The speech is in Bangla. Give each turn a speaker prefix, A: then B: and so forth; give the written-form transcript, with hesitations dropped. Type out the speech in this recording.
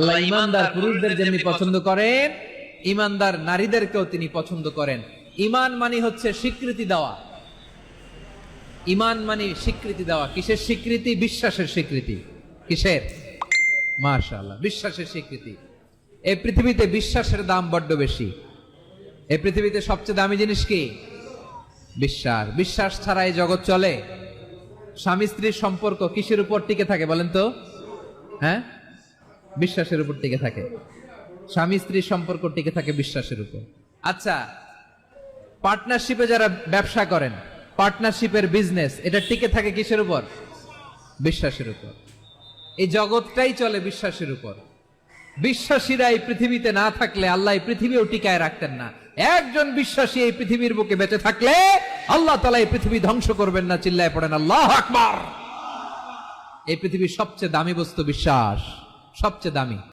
A: আল্লাহ ইমানদার পুরুষদের যেমনি পছন্দ করেন, ইমানদার নারীদেরকেও তিনি পছন্দ করেন। ইমান মানে হচ্ছে স্বীকৃতি দেওয়া। ইমান মানে স্বীকৃতি দেওয়া। কিসের স্বীকৃতি? বিশ্বাসের স্বীকৃতি। কিসের? মাশাআল্লাহ, বিশ্বাসের স্বীকৃতি। এই পৃথিবীতে বিশ্বাসের দাম বড্ড বেশি। এই পৃথিবীতে সবচেয়ে দামি জিনিস কি? বিশ্বাস। বিশ্বাস ছাড়া এই জগৎ চলে? স্বামী স্ত্রীর সম্পর্ক কিসের উপর টিকে থাকে বলেন তো? হ্যাঁ, বিশ্বাসের উপর টিকে থাকে। স্বামী স্ত্রীর সম্পর্ক টিকে থাকে বিশ্বাসের উপর। আচ্ছা, পার্টনারশিপে যারা ব্যবসা করেন, পার্টনারশিপের বিজনেস, এটা টিকে থাকে কিসের উপর? বিশ্বাসের উপর। এই জগৎটাই চলে বিশ্বাসের উপর। বিশ্বাসীরা এই পৃথিবীতে না থাকলে আল্লাহ এই পৃথিবীও টিকায় রাখতেন না। একজন বিশ্বাসী এই পৃথিবীর বুকে বেঁচে থাকলে আল্লাহ তাআলা এই পৃথিবী ধ্বংস করবেন না। চিল্লায় পড়েন আল্লাহু আকবার। এই পৃথিবীর সবচেয়ে দামি বস্তু বিশ্বাস, সবচেয়ে দামি।